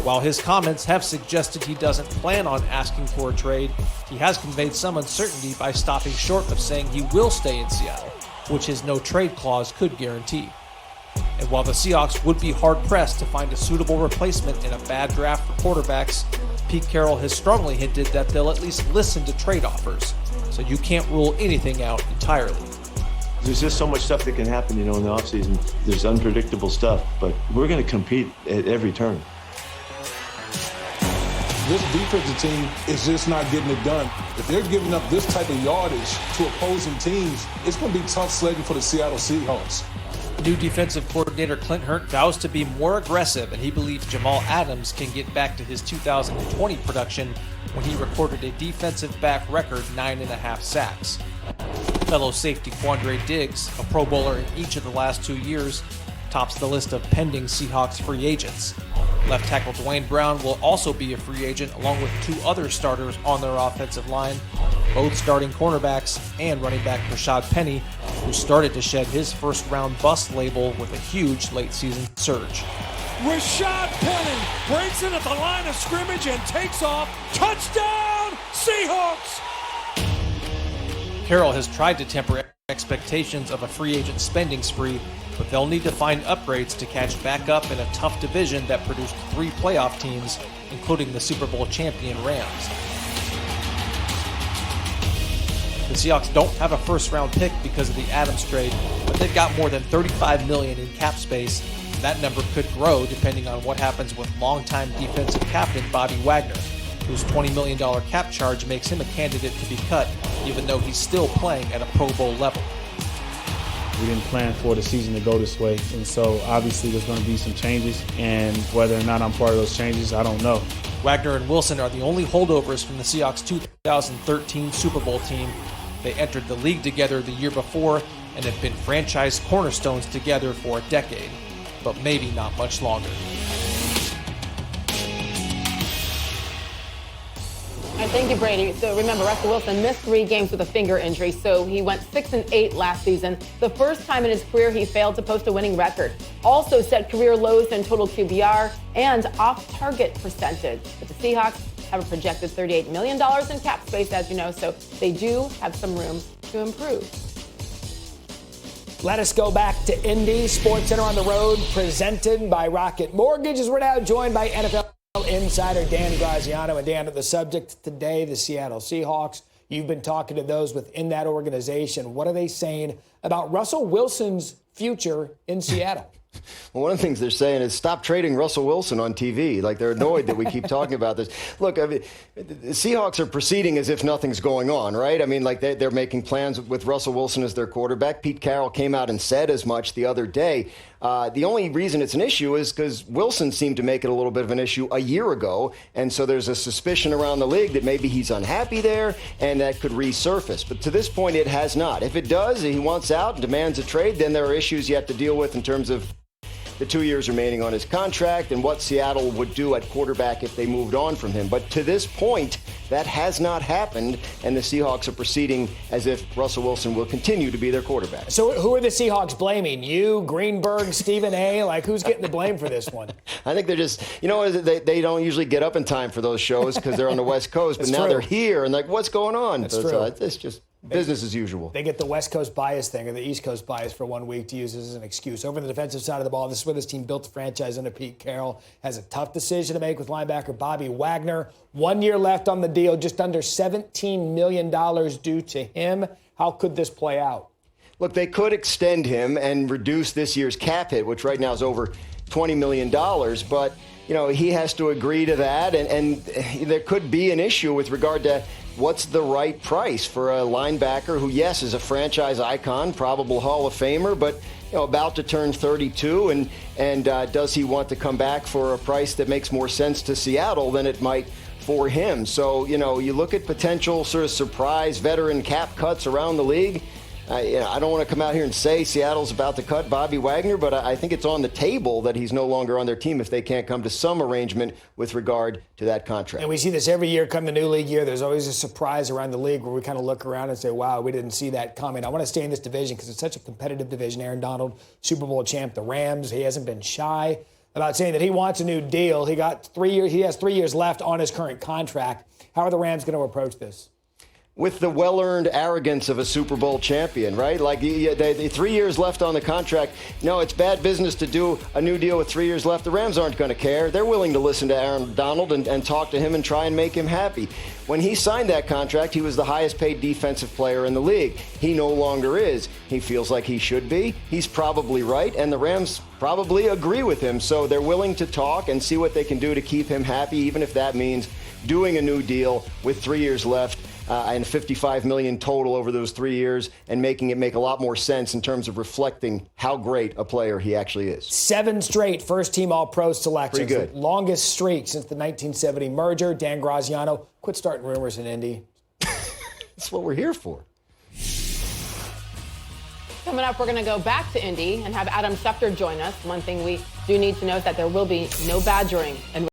While his comments have suggested he doesn't plan on asking for a trade, he has conveyed some uncertainty by stopping short of saying he will stay in Seattle, which his no-trade clause could guarantee. And while the Seahawks would be hard-pressed to find a suitable replacement in a bad draft for quarterbacks, Pete Carroll has strongly hinted that they'll at least listen to trade offers, so you can't rule anything out entirely. There's just so much stuff that can happen, in the offseason. There's unpredictable stuff, but we're going to compete at every turn. This defensive team is just not getting it done. If they're giving up this type of yardage to opposing teams, it's going to be tough sledding for the Seattle Seahawks. New defensive coordinator Clint Hurtt vows to be more aggressive, and he believes Jamal Adams can get back to his 2020 production when he recorded a defensive back record 9.5 sacks. Fellow safety Quandre Diggs, a Pro Bowler in each of the last 2 years, tops the list of pending Seahawks free agents. Left tackle Dwayne Brown will also be a free agent, along with 2 other starters on their offensive line, both starting cornerbacks, and running back Rashad Penny, who started to shed his first-round bust label with a huge late-season surge. Rashad Penny breaks in at the line of scrimmage and takes off. Touchdown, Seahawks! Carroll has tried to temper expectations of a free agent spending spree, but they'll need to find upgrades to catch back up in a tough division that produced 3 playoff teams, including the Super Bowl champion Rams. The Seahawks don't have a first-round pick because of the Adams trade, but they've got more than $35 million in cap space. That number could grow depending on what happens with longtime defensive captain Bobby Wagner, whose $20 million cap charge makes him a candidate to be cut, even though he's still playing at a Pro Bowl level. We didn't plan for the season to go this way, and so obviously there's going to be some changes, and whether or not I'm part of those changes, I don't know. Wagner and Wilson are the only holdovers from the Seahawks' 2013 Super Bowl team. They entered the league together the year before and have been franchise cornerstones together for a decade, but maybe not much longer. Thank you, Brady. So remember, Russell Wilson missed 3 games with a finger injury, so he went 6-8 last season. The first time in his career he failed to post a winning record. Also set career lows in total QBR and off-target percentage. But the Seahawks have a projected $38 million in cap space, as you know, so they do have some room to improve. Let us go back to Indy. Sports Center on the road, presented by Rocket Mortgage, as we're now joined by NFL insider Dan Graziano. And Dan, the subject today, the Seattle Seahawks. You've been talking to those within that organization. What are they saying about Russell Wilson's future in Seattle? Well, one of the things they're saying is stop trading Russell Wilson on TV. Like, they're annoyed that we keep talking about this. Look, I mean, the Seahawks are proceeding as if nothing's going on, right? I mean, like, they're making plans with Russell Wilson as their quarterback. Pete Carroll came out and said as much the other day. The only reason it's an issue is because Wilson seemed to make it a little bit of an issue a year ago, and so there's a suspicion around the league that maybe he's unhappy there, and that could resurface. But to this point, it has not. If it does, he wants out and demands a trade, then there are issues you have to deal with in terms of the 2 years remaining on his contract and what Seattle would do at quarterback if they moved on from him. But to this point, that has not happened, and the Seahawks are proceeding as if Russell Wilson will continue to be their quarterback. So who are the Seahawks blaming? You, Greenberg, Stephen A? Like, who's getting the blame for this one? I think they're just, they don't usually get up in time for those shows because they're on the West Coast, but now they're here, and like, what's going on? That's true. It's just business as usual. They get the West Coast bias thing or the East Coast bias for 1 week to use this as an excuse. Over the defensive side of the ball, this is where this team built the franchise under Pete Carroll. Has a tough decision to make with linebacker Bobby Wagner. 1 year left on the deal, just under $17 million due to him. How could this play out? Look, they could extend him and reduce this year's cap hit, which right now is over $20 million, but he has to agree to that, and there could be an issue with regard to what's the right price for a linebacker who, yes, is a franchise icon, probable Hall of Famer, but about to turn 32, and does he want to come back for a price that makes more sense to Seattle than it might for him? So, you look at potential sort of surprise veteran cap cuts around the league. I don't want to come out here and say Seattle's about to cut Bobby Wagner, but I think it's on the table that he's no longer on their team if they can't come to some arrangement with regard to that contract. And we see this every year come the new league year. There's always a surprise around the league where we kind of look around and say, wow, we didn't see that coming. I want to stay in this division because it's such a competitive division. Aaron Donald, Super Bowl champ, the Rams. He hasn't been shy about saying that he wants a new deal. He got 3 years. He has 3 years left on his current contract. How are the Rams going to approach this? With the well-earned arrogance of a Super Bowl champion, right? Like, the 3 years left on the contract. No, it's bad business to do a new deal with 3 years left. The Rams aren't going to care. They're willing to listen to Aaron Donald and talk to him and try and make him happy. When he signed that contract, he was the highest-paid defensive player in the league. He no longer is. He feels like he should be. He's probably right, and the Rams probably agree with him. So they're willing to talk and see what they can do to keep him happy, even if that means doing a new deal with 3 years left. And $55 million total over those 3 years, and making it make a lot more sense in terms of reflecting how great a player he actually is. 7 straight first-team All-Pro selections. Pretty good. Longest streak since the 1970 merger. Dan Graziano, quit starting rumors in Indy. That's what we're here for. Coming up, we're going to go back to Indy and have Adam Schefter join us. One thing we do need to note that there will be no badgering. And